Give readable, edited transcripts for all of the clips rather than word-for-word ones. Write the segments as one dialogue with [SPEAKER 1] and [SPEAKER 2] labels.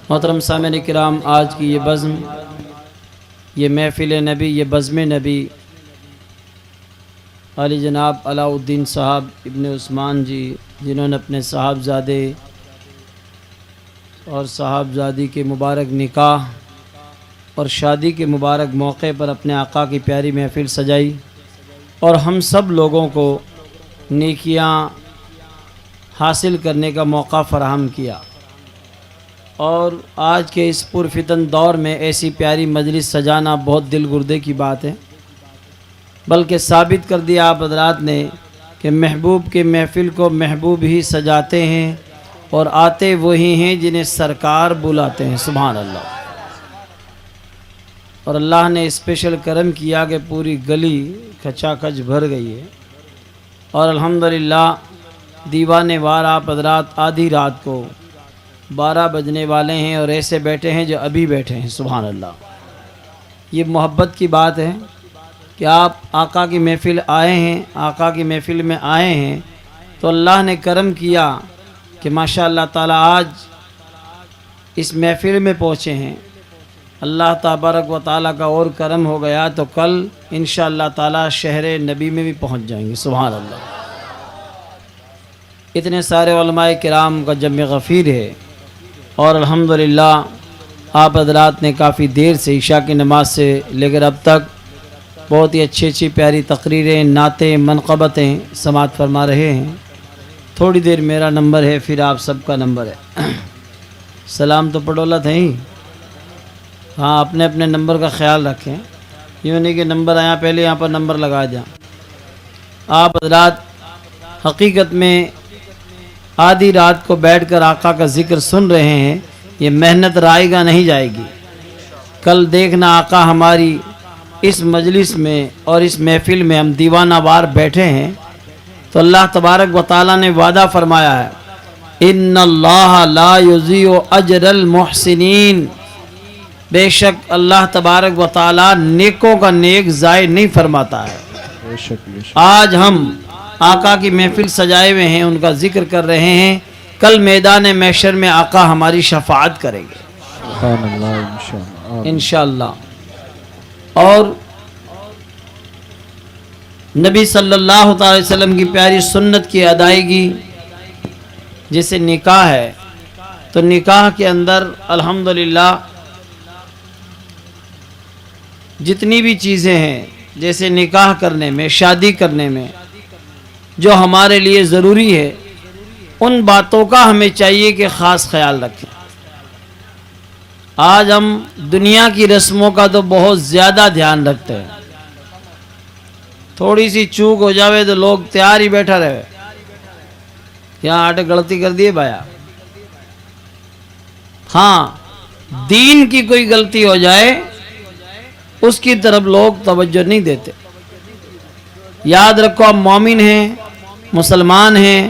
[SPEAKER 1] محترم سامعین کرام، آج کی یہ بزم، یہ محفل نبی، یہ بزم نبی علی جناب علاء الدین صاحب ابن عثمان جی، جنہوں نے اپنے صاحبزادے اور صاحبزادی کے مبارک نکاح اور شادی کے مبارک موقع پر اپنے آقا کی پیاری محفل سجائی اور ہم سب لوگوں کو نیکیاں حاصل کرنے کا موقع فراہم کیا۔ اور آج کے اس پرفتن دور میں ایسی پیاری مجلس سجانا بہت دل گردے کی بات ہے، بلکہ ثابت کر دیا آپ حضرات نے کہ محبوب کے محفل کو محبوب ہی سجاتے ہیں اور آتے وہی ہیں جنہیں سرکار بلاتے ہیں۔ سبحان اللہ۔ اور اللہ نے اسپیشل کرم کیا کہ پوری گلی کھچا کھچ بھر گئی ہے، اور الحمدللہ دیوانے وار آپ حضرات آدھی رات کو 12 بجنے والے ہیں اور ایسے بیٹھے ہیں جو ابھی بیٹھے ہیں۔ سبحان اللہ۔ یہ محبت کی بات ہے کہ آپ آقا کی محفل آئے ہیں، آقا کی محفل میں آئے ہیں تو اللہ نے کرم کیا کہ ماشاء اللہ تعالیٰ آج اس محفل میں پہنچے ہیں۔ اللہ تبارک و تعالیٰ کا اور کرم ہو گیا تو کل انشاءاللہ تعالیٰ شہر نبی میں بھی پہنچ جائیں گے۔ سبحان اللہ۔ اتنے سارے علماء کرام کا جمع غفیر ہے، اور الحمدللہ آپ حضرات نے کافی دیر سے عشاء کی نماز سے لے کر اب تک بہت ہی اچھی پیاری تقریریں، نعتیں، منقبتیں سماعت فرما رہے ہیں۔ تھوڑی دیر میرا نمبر ہے، پھر آپ سب کا نمبر ہے۔ سلام تو پڑولت ہیں ہی، ہاں اپنے اپنے نمبر کا خیال رکھیں، یوں نہیں کہ نمبر آیا پہلے یہاں پر نمبر لگا دیں۔ آپ حضرات حقیقت میں آدھی رات کو بیٹھ کر آقا کا ذکر سن رہے ہیں، یہ محنت رائے گا نہیں جائے گی۔ کل دیکھنا آقا ہماری اس مجلس میں اور اس محفل میں ہم دیوانہ وار بیٹھے ہیں تو اللہ تبارک و تعالیٰ نے وعدہ فرمایا ہے، ان اللہ لا یضیع اجر المحسنین، بے شک اللہ تبارک و تعالیٰ نیکوں کا نیک ضائع نہیں فرماتا ہے۔ آج ہم آقا کی محفل سجائے ہوئے ہیں، ان کا ذکر کر رہے ہیں، کل میدان محشر میں آقا ہماری شفاعت کریں گے انشاءاللہ۔ اور نبی صلی اللہ علیہ وسلم کی پیاری سنت کی ادائیگی جیسے نکاح ہے، تو نکاح کے اندر الحمدللہ جتنی بھی چیزیں ہیں، جیسے نکاح کرنے میں، شادی کرنے میں جو ہمارے لیے ضروری ہے، ان باتوں کا ہمیں چاہیے کہ خاص خیال رکھیں۔ آج ہم دنیا کی رسموں کا تو بہت زیادہ دھیان رکھتے ہیں، تھوڑی سی چوک ہو جاوے تو لوگ تیار ہی بیٹھا رہے، یہاں آٹے غلطی کر دیے بھایا۔ ہاں دین کی کوئی غلطی ہو جائے اس کی طرف لوگ توجہ نہیں دیتے۔ یاد رکھو آپ مومن ہیں، مسلمان ہیں،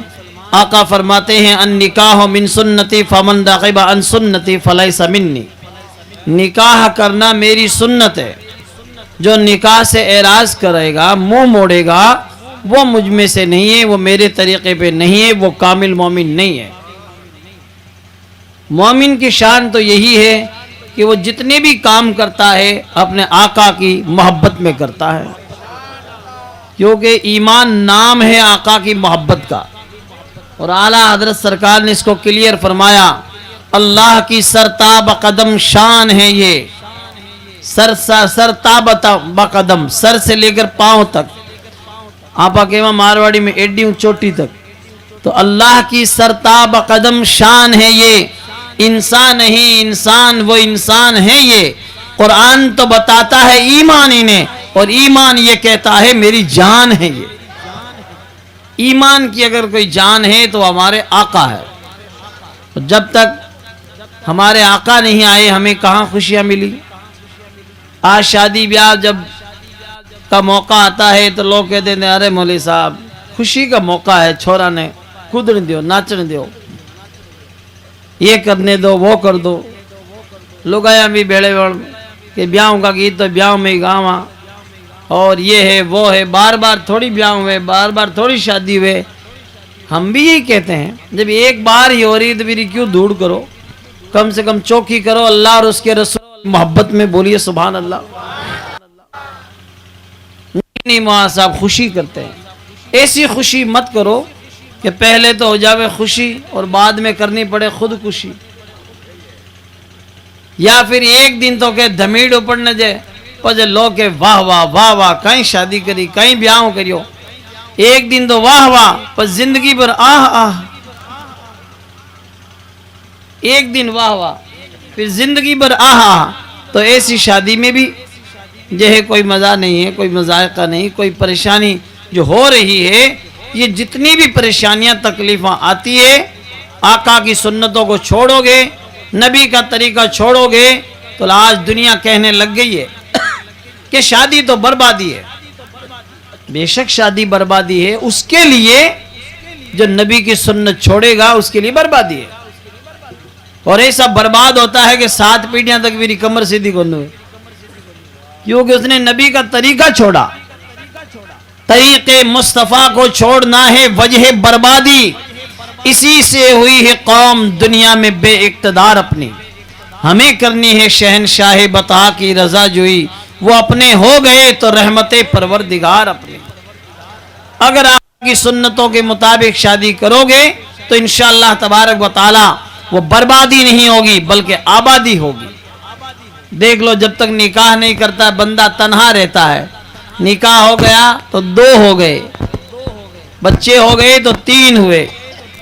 [SPEAKER 1] آقا فرماتے ہیں النکاح من سنتی فمن رغب عن سنتی فلیس منی، نکاح کرنا میری سنت ہے، جو نکاح سے اعراض کرے گا، منہ موڑے گا، وہ مجھ میں سے نہیں ہے، وہ میرے طریقے پہ نہیں ہے، وہ کامل مومن نہیں ہے۔ مومن کی شان تو یہی ہے کہ وہ جتنے بھی کام کرتا ہے اپنے آقا کی محبت میں کرتا ہے، کیونکہ ایمان نام ہے آقا کی محبت کا۔ اور اعلیٰ حضرت سرکار نے اس کو کلیئر فرمایا، اللہ کی سرتاب قدم شان ہے یہ، سرتاب قدم، سر سے لے کر پاؤں تک، آپا کہما مارواڑی میں ایڈیوں چوٹی تک، تو اللہ کی سرتاب قدم شان ہے یہ، انسان نہیں انسان، وہ انسان ہے یہ۔ قرآن تو بتاتا ہے ایمان انہیں، اور ایمان یہ کہتا ہے میری جان ہے یہ۔ ایمان کی اگر کوئی جان ہے تو ہمارے آقا ہے۔ جب تک ہمارے آقا نہیں آئے ہمیں کہاں خوشیاں ملی۔ آج شادی بیاہ جب کا موقع آتا ہے تو لوگ کہتے ہیں ارے مولوی صاحب خوشی کا موقع ہے، چھوڑا نے کودنے دیو، ناچنے دیو، یہ کرنے دو، وہ کر دو۔ لوگ آیا بھی بیڑے بڑھ کہ بیاہوں کا گیت تو بیاہوں میں ہی گاواں، اور یہ ہے وہ ہے، بار بار تھوڑی بیاہ ہوئے، بار بار تھوڑی شادی ہوئے۔ ہم بھی یہی کہتے ہیں، جب ایک بار ہی ہو رہی تو پھر کیوں دھوڑ کرو۔ کم سے کم چوکی کرو اللہ اور اس کے رسول محبت میں، بولیے سبحان اللہ۔ نہیں مولانا صاحب خوشی کرتے ہیں، ایسی خوشی مت کرو کہ پہلے تو ہو جاوے خوشی اور بعد میں کرنی پڑے خودکشی، یا پھر ایک دن تو کہ دھمیڑ اوپر نہ جائے پجے لوگ کہ واہ واہ واہ واہ کہیں شادی کری کہیں بیاہ کریو، ایک دن تو واہ واہ پر زندگی پر آہ آہ، ایک دن واہ واہ پھر زندگی پر آہ آہ، تو ایسی شادی میں بھی جو ہے کوئی مزہ نہیں ہے، کوئی مذائقہ نہیں، کوئی پریشانی جو ہو رہی ہے۔ یہ جتنی بھی پریشانیاں تکلیفاں آتی ہے، آقا کی سنتوں کو چھوڑو گے، نبی کا طریقہ چھوڑو گے، تو آج دنیا کہنے لگ گئی ہے کہ شادی تو بربادی ہے۔ بے شک شادی بربادی ہے، اس کے لیے جو نبی کی سنت چھوڑے گا اس کے لیے بربادی ہے، اور ایسا برباد ہوتا ہے کہ 7 پیڑھیاں تک میری کمر سیدھی کون ہوئے، کیونکہ اس نے نبی کا طریقہ چھوڑا۔ طریقے مصطفیٰ کو چھوڑنا ہے وجہ بربادی، اسی سے ہوئی ہے قوم دنیا میں بے اقتدار اپنی، ہمیں کرنی ہے شہنشاہ بطا کی رضا جوئی، وہ اپنے ہو گئے تو رحمت پروردگار اپنے۔ اگر آپ کی سنتوں کے مطابق شادی کرو گے تو انشاءاللہ تبارک و تعالی وہ بربادی نہیں ہوگی بلکہ آبادی ہوگی۔ دیکھ لو جب تک نکاح نہیں کرتا بندہ تنہا رہتا ہے، نکاح ہو گیا تو 2 ہو گئے، بچے ہو گئے تو 3 ہوئے،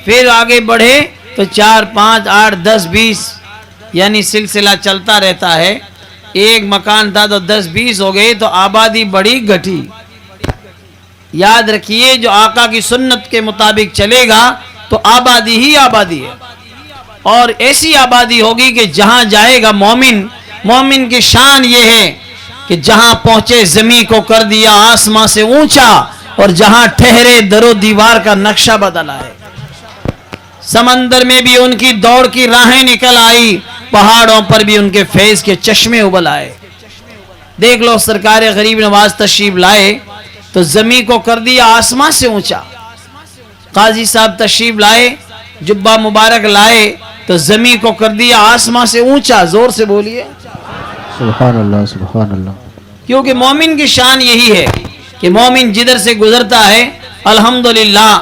[SPEAKER 1] پھر آگے بڑھے تو 4 5 8 10 20، یعنی سلسلہ چلتا رہتا ہے۔ ایک مکان تھا تو 10 20 ہو گئے، تو آبادی بڑی گھٹی۔ یاد رکھیے جو آقا کی سنت کے مطابق چلے گا تو آبادی ہی آبادی ہے، اور ایسی آبادی ہوگی کہ جہاں جائے گا مومن کی شان یہ ہے کہ جہاں پہنچے زمین کو کر دیا آسمان سے اونچا، اور جہاں ٹھہرے در و دیوار کا نقشہ بدلا ہے۔ سمندر میں بھی ان کی دوڑ کی راہیں نکل آئی، پہاڑوں پر بھی ان کے فیض کے چشمے ابل آئے۔ دیکھ لو سرکار غریب نواز تشریف لائے تو زمین کو کر دیا آسمان سے اونچا، قاضی صاحب تشریف لائے جبہ مبارک لائے تو زمین کو کر دیا آسمان سے اونچا۔ زور سے بولیے
[SPEAKER 2] سبحان اللہ سبحان اللہ۔
[SPEAKER 1] کیونکہ مومن کی شان یہی ہے کہ مومن جدھر سے گزرتا ہے الحمدللہ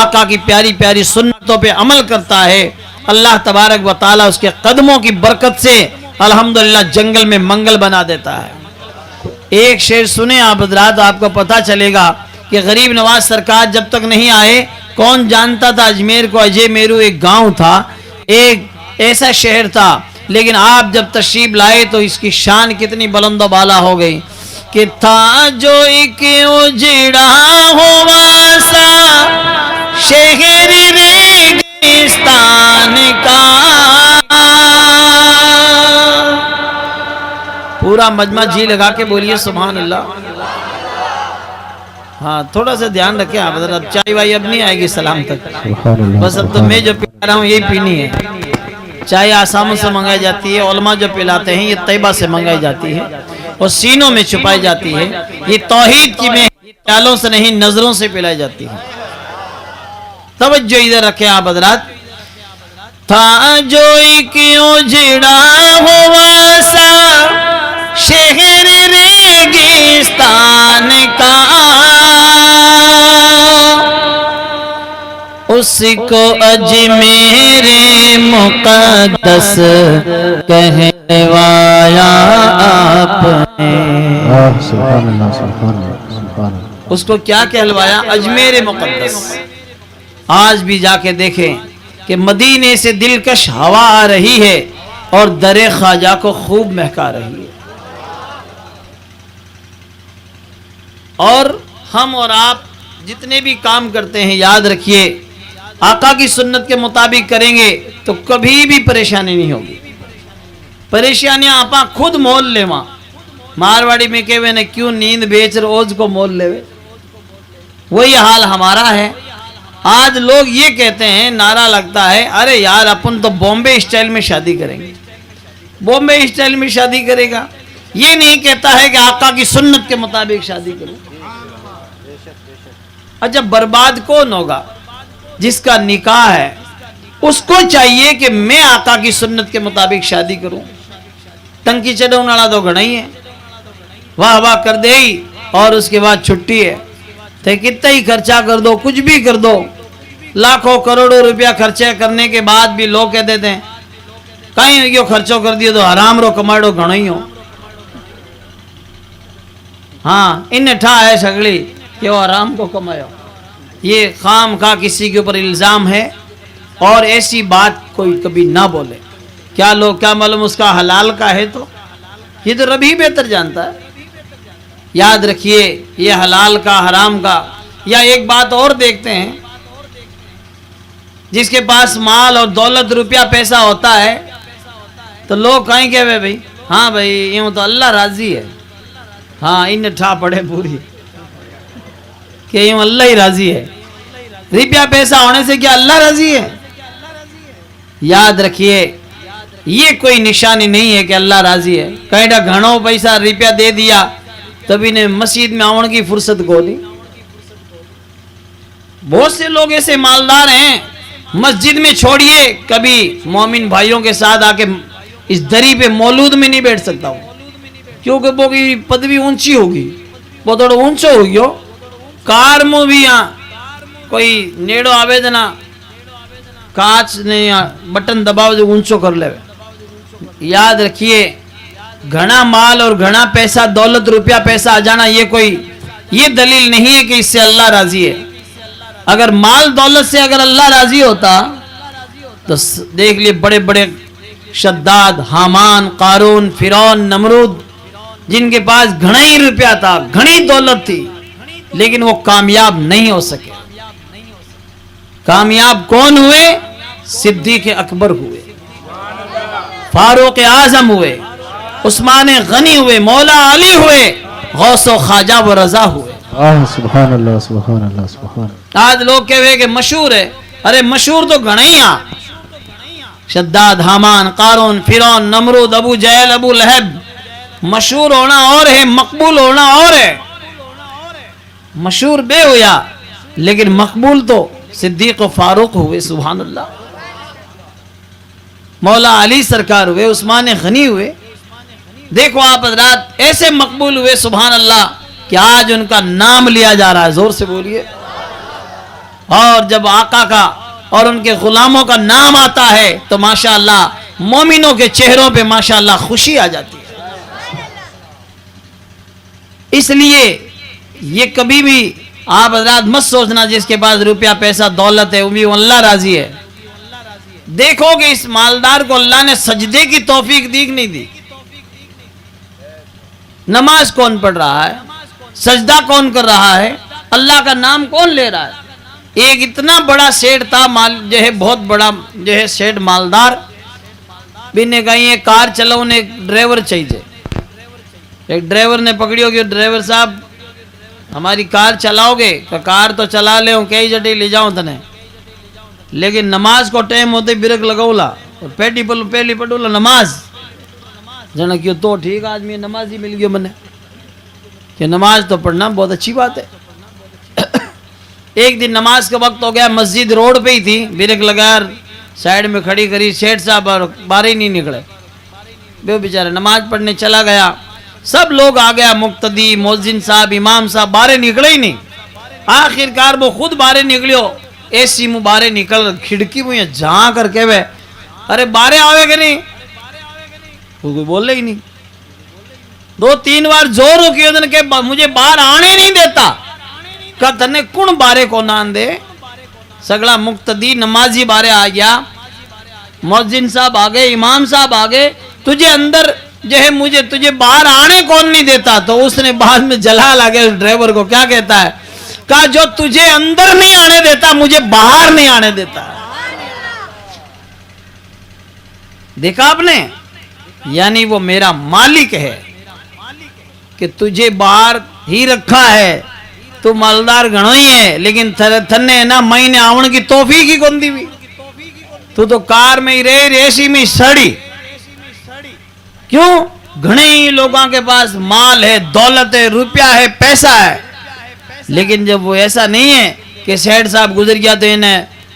[SPEAKER 1] آقا کی پیاری پیاری سنتوں پہ عمل کرتا ہے، اللہ تبارک و تعالیٰ اس کے قدموں کی برکت سے الحمدللہ جنگل میں منگل بنا دیتا ہے۔ ایک شعر سنیں آپ حضرات، آپ کو پتہ چلے گا کہ غریب نواز سرکار جب تک نہیں آئے کون جانتا تھا اجمیر کو؟ اجے میرو ایک گاؤں تھا، ایک ایسا شہر تھا، لیکن آپ جب تشریف لائے تو اس کی شان کتنی بلند و بالا ہو گئی کہ تھا جو ایک اجڑا ہوا سا شہر ریگستان کا، پورا مجمع جی لگا کے بولیے سبحان اللہ۔ ہاں تھوڑا سا دھیان رکھیں آپ ذرا، چائے وائی اب نہیں آئے گی سلام تک، بس اب تو میں جو پلا رہا ہوں یہی پینی ہے۔ چائے آساموں سے منگائی جاتی ہے، علماء جو پلاتے ہیں یہ طیبہ سے منگائی جاتی ہے اور سینوں میں چھپائی جاتی ہے، یہ توحید کی میں پیالوں سے نہیں نظروں سے پلائی جاتی ہے۔ توجہ ادھر رکھیں آپ حضرات، تھا جو ایک اجڑا ہوا سا شہر ریگستان کا، اس کو اجمیر مقدس کہلوایا آپ نے۔
[SPEAKER 2] سبحان اللہ سبحان اللہ سبحان اللہ۔
[SPEAKER 1] اس کو کیا کہلوایا؟ اجمیر مقدس۔ آج بھی جا کے دیکھیں کہ مدینے سے دلکش ہوا آ رہی ہے اور در خواجہ کو خوب مہکا رہی ہے، اور ہم اور آپ جتنے بھی کام کرتے ہیں یاد رکھیے آقا کی سنت کے مطابق کریں گے تو کبھی بھی پریشانی نہیں ہوگی۔ پریشانیاں آپ خود مول لے، ماں مارواڑی میں کہوے نے کیوں نیند بیچ روز کو مول لے، وہی حال ہمارا ہے۔ آج لوگ یہ کہتے ہیں، نعرہ لگتا ہے ارے یار اپن تو بامبے اسٹائل میں شادی کریں گے، بامبے اسٹائل میں شادی کرے گا، یہ نہیں کہتا ہے کہ آقا کی سنت کے مطابق شادی کریں۔ اچھا برباد کون ہوگا؟ جس کا نکاح ہے اس کو چاہیے کہ میں آقا کی سنت کے مطابق شادی کروں. ٹنکی چڑھانے والا تو گھنا ہی ہے, واہ واہ کر دے ہی اور اس کے بعد چھٹی ہے. تو کتنا ہی خرچہ کر دو, کچھ بھی کر دو, لاکھوں کروڑوں روپیہ خرچے کرنے کے بعد بھی لوگ کہہ دیتے ہیں کہیں یہ خرچوں کر دیے تو حرام رو کماڑو گھنا ہی ہو. ہاں انہیں ٹھا ہے سگڑی کہ وہ حرام کو کمایا. یہ خام خواہ کسی کے اوپر الزام ہے, اور ایسی بات کوئی کبھی نہ بولے. کیا لوگ کیا معلوم اس کا حلال کا ہے, تو یہ تو رب ہی بہتر جانتا ہے. یاد رکھیے یہ حلال کا حرام کا. یا ایک بات اور دیکھتے ہیں, جس کے پاس مال اور دولت روپیہ پیسہ ہوتا ہے تو لوگ کہیں کہ بھائی ہاں بھائی یوں تو اللہ راضی ہے. ہاں انہیں ٹھا پڑے پوری کہ یوں اللہ ہی راضی ہے. روپیہ پیسہ ہونے سے کیا اللہ راضی ہے؟ یاد رکھیے یہ کوئی نشانی نہیں ہے کہ اللہ راضی ہے. کہیں ڈا گھنوں پیسہ روپیہ دے دیا تبھی نے مسجد میں آنے کی فرصت کو دی. بہت سے لوگ ایسے مالدار ہیں, مسجد میں چھوڑیے کبھی مومن بھائیوں کے ساتھ آ کے اس دری پہ مولود میں نہیں بیٹھ سکتا ہوں, کیونکہ وہ کی پدوی اونچی ہوگی, وہ تھوڑا اونچا ہوگی. کار میں بھی یہاں کوئی نیڑو آویدنا کاچ نے بٹن دباؤ جو اونچو کر لے. یاد رکھیے گھنا مال اور گھنا پیسہ دولت روپیہ پیسہ آ جانا یہ دلیل نہیں ہے کہ اس سے اللہ راضی ہے. اگر مال دولت سے اگر اللہ راضی ہوتا تو دیکھ لیے بڑے بڑے شداد, حامان, قارون, فرعون, نمرود, جن کے پاس گھنا ہی روپیہ تھا, گھنی دولت تھی, لیکن وہ کامیاب نہیں ہو سکے. کامیاب کون ہوئے؟ صدیق اکبر ہوئے, فاروق اعظم ہوئے, عثمان غنی ہوئے, مولا علی ہوئے, غوث و خواجہ و رضا ہوئے.
[SPEAKER 2] سبحان اللہ سبحان اللہ سبحان اللہ.
[SPEAKER 1] آج لوگ کہے کہ مشہور ہے, ارے مشہور تو گھنا ہی آ. شداد, حامان, قارون, فرعون, نمرود, ابو جہل, ابو لہب. مشہور ہونا اور ہے, مقبول ہونا اور ہے. مشہور بے ہویا لیکن مقبول تو صدیق و فاروق ہوئے. سبحان اللہ. مولا علی سرکار ہوئے, عثمان غنی ہوئے. دیکھو آپ حضرات ایسے مقبول ہوئے سبحان اللہ کہ آج ان کا نام لیا جا رہا ہے. زور سے بولیے. اور جب آقا کا اور ان کے غلاموں کا نام آتا ہے تو ماشاءاللہ مومنوں کے چہروں پہ ماشاءاللہ خوشی آ جاتی ہے. اس لیے یہ کبھی بھی آپ حضرات مت سوچنا جس کے پاس روپیہ پیسہ دولت ہے وہ اللہ راضی ہے. دیکھو کہ اس مالدار کو اللہ نے سجدے کی توفیق دی کہ نہیں دی. نماز کون پڑھ رہا ہے, سجدہ کون کر رہا ہے, اللہ کا نام کون لے رہا ہے. ایک اتنا بڑا سیٹ تھا جو ہے بہت بڑا جو ہے سیٹ مالدار بھی نے کہیں یہ کار چلاؤ نے ایک ڈرائیور چاہیے. ایک ڈرائیور نے پکڑی ہوگی, ڈرائیور صاحب ہماری کار چلاؤ گے؟ کہ کار تو چلا لے ہوں کئی جٹے لے جاؤں تنے, لیکن نماز کو ٹائم ہوتے برک لگولا اور پیٹی پہلی پٹولا نماز جانا کیوں تو ٹھیک آدمی نماز ہی مل گئی منے کہ نماز تو پڑھنا بہت اچھی بات ہے. ایک دن نماز کا وقت ہو گیا, مسجد روڈ پہ ہی تھی, بریک لگا سائیڈ میں کھڑی کری, سیٹ صاحب اور باہر ہی نہیں نکلے. وہ بیچارے نماز پڑھنے چلا گیا, سب لوگ آ گیا, مقتدی, مؤذن صاحب, امام صاحب باہر نکلے ہی نہیں. آخر کار وہ خود باہر نکلیو, ایسی منہ باہر نکل کھڑکی میں جہاں کر کے وہ ارے باہر آوے کہ نہیں, کوئی بول رہے ہی نہیں. 2-3 بار زور ہو کیا کہ مجھے باہر آنے نہیں دیتا. کہ تنے کون بارے کو نان دے. سگڑا مقتدی نمازی بارے آ گیا, مؤذن صاحب آگے, امام صاحب آگے, تجھے اندر جو ہے مجھے تجھے باہر آنے کون نہیں دیتا. تو اس نے بعد میں جلال آگے اس ڈرائیور کو کیا کہتا ہے, کہا جو تجھے اندر نہیں آنے دیتا مجھے باہر نہیں آنے دیتا. دیکھا آپ نے, یعنی وہ میرا مالک ہے کہ تجھے باہر ہی رکھا ہے. تو مالدار گھنو ہی ہے لیکن تھنے نا مہینے آون کی توفیق ہی کون دی بھی. تو کار میں ہی رہی, ریسی میں سڑی. کیوں؟ گھنے ہی لوگوں کے پاس مال ہے, دولت ہے, روپیہ ہے, پیسہ ہے, لیکن جب وہ ایسا نہیں ہے کہ سیٹ صاحب گزر گیا تو انہیں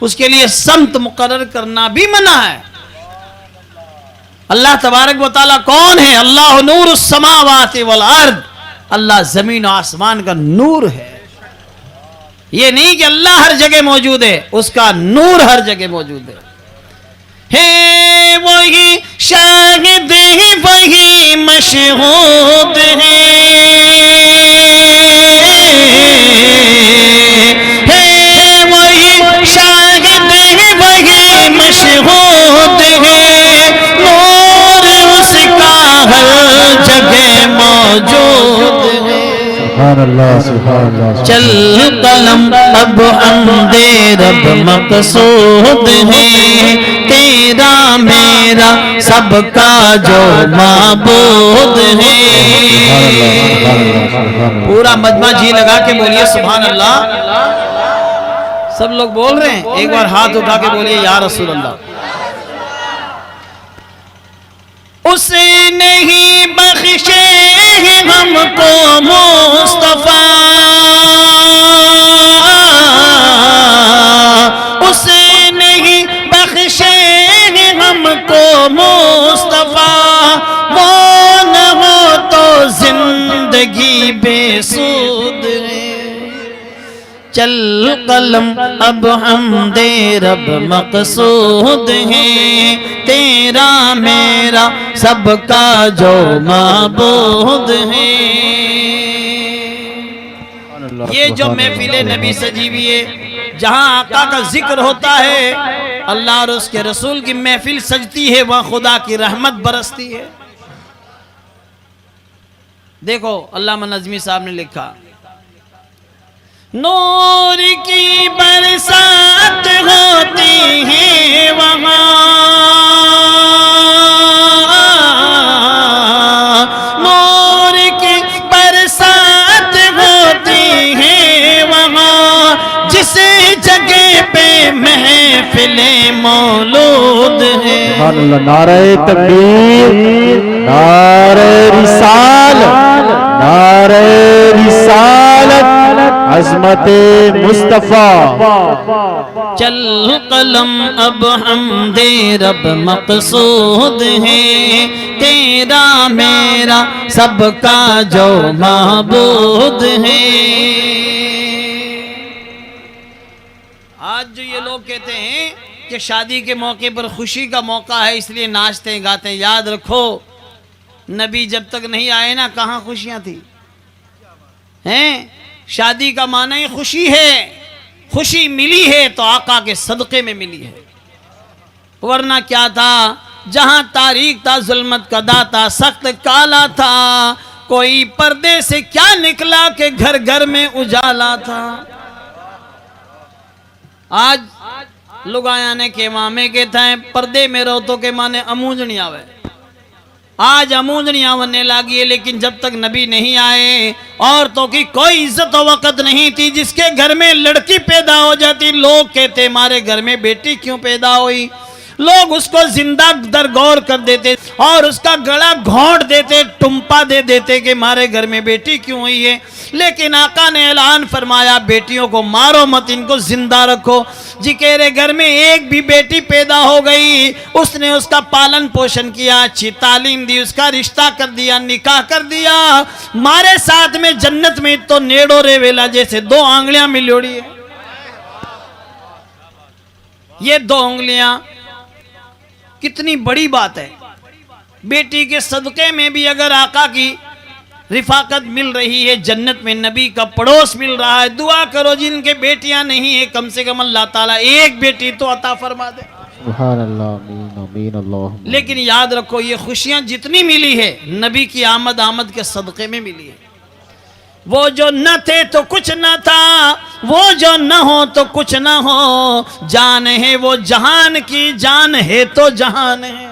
[SPEAKER 1] اس کے لیے سمت مقرر کرنا بھی منع ہے۔ اللہ تبارک و تعالیٰ کون ہے؟ اللہ نور السماوات والارض، اللہ زمین و آسمان کا نور ہے۔ یہ نہیں کہ اللہ ہر جگہ موجود ہے، اس کا نور ہر جگہ موجود ہے۔ وہی شاہد ہے، وہی مشہود ہے، وہی شاہد ہے، وہی مشہود ہے، نور اس کا ہر جگہ موجود ہے۔
[SPEAKER 2] سبحان اللہ سبحان اللہ۔
[SPEAKER 1] چل قلم اب حمد رب مقصود ہے، تیرا میرا سب کا جو معبود ہے۔ پورا مجمع جی لگا کے بولیے سبحان اللہ۔ سب لوگ بول رہے ہیں، ایک بار ہاتھ اٹھا کے بولیے یا رسول اللہ۔ اس نے ہی بخشے ہیں ہم کو مصطفیٰ، اس نے ہی بخشے ہیں ہم کو مصطفیٰ، وہ نہ ہو تو زندگی بے سود ہے۔ چل قلم اب حمد رب مقصود ہے، تیرا میرا سب کا جو معبود ہے۔ یہ جو محفل نبی سجی ہوئی ہے، جہاں آقا کا ذکر ہوتا ہے، اللہ اور اس کے رسول کی محفل سجتی ہے، وہاں خدا کی رحمت برستی ہے۔ دیکھو علامہ نظمی صاحب نے لکھا، نور کی برسات ہوتی ہے وہاں، نور کی برسات ہوتی ہے وہاں، جس جگہ پہ محفل مولود ہے۔
[SPEAKER 2] سبحان اللہ۔ نعرہ تکبیر، نعرہ رسالت، نعرہ رسالت، عظمت مصطفیٰ۔
[SPEAKER 1] چل قلم اب حمد رب مقصود ہے، تیرا میرا سب کا جو معبود ہے۔ آج جو یہ لوگ کہتے ہیں کہ شادی کے موقع پر خوشی کا موقع ہے اس لیے ناچتے ہیں گاتے ہیں، یاد رکھو نبی جب تک نہیں آئے نا کہاں خوشیاں تھی ہیں؟ شادی کا معنی خوشی ہے، خوشی ملی ہے تو آقا کے صدقے میں ملی ہے، ورنہ کیا تھا؟ جہاں تاریک تھا ظلمت کا داتا سخت کالا تھا، کوئی پردے سے کیا نکلا کہ گھر گھر میں اجالا تھا۔ آج لوگ آنے کے مامے کے تھے پردے میں رہو تو کے مانے امونجنی آوے، آج امونجنی آنے لگی ہے، لیکن جب تک نبی نہیں آئے عورتوں کی کوئی عزت و وقت نہیں تھی۔ جس کے گھر میں لڑکی پیدا ہو جاتی لوگ کہتے ہمارے گھر میں بیٹی کیوں پیدا ہوئی، لوگ اس کو زندہ درگور کر دیتے اور اس کا گلا گھونٹ دیتے، ٹمپا دے دیتے کہ ہمارے گھر میں بیٹی کیوں ہوئی ہے۔ لیکن آقا نے اعلان فرمایا بیٹیوں کو مارو مت، ان کو زندہ رکھو۔ جی تیرے گھر میں ایک بھی بیٹی پیدا ہو گئی، اس نے اس کا پالن پوشن کیا، اچھی تعلیم دی، اس کا رشتہ کر دیا، نکاح کر دیا، مارے ساتھ میں جنت میں تو نیڑو رے ویلا جیسے دو آنگلیاں ملوڑی ہے۔ یہ دو انگلیاں کتنی بڑی بات ہے۔ بیٹی کے صدقے میں بھی اگر آقا کی رفاقت مل رہی ہے، جنت میں نبی کا پڑوس مل رہا ہے، دعا کرو جن کے بیٹیاں نہیں ہیں کم سے کم اللہ تعالیٰ ایک بیٹی تو عطا فرما دے۔
[SPEAKER 2] سبحان اللہ، آمین آمین اللہ۔
[SPEAKER 1] لیکن یاد رکھو یہ خوشیاں جتنی ملی ہے نبی کی آمد کے صدقے میں ملی ہے۔ وہ جو نہ تھے تو کچھ نہ تھا، وہ جو نہ ہو تو کچھ نہ ہو، جان ہے وہ جہان کی، جان ہے تو جہان ہے۔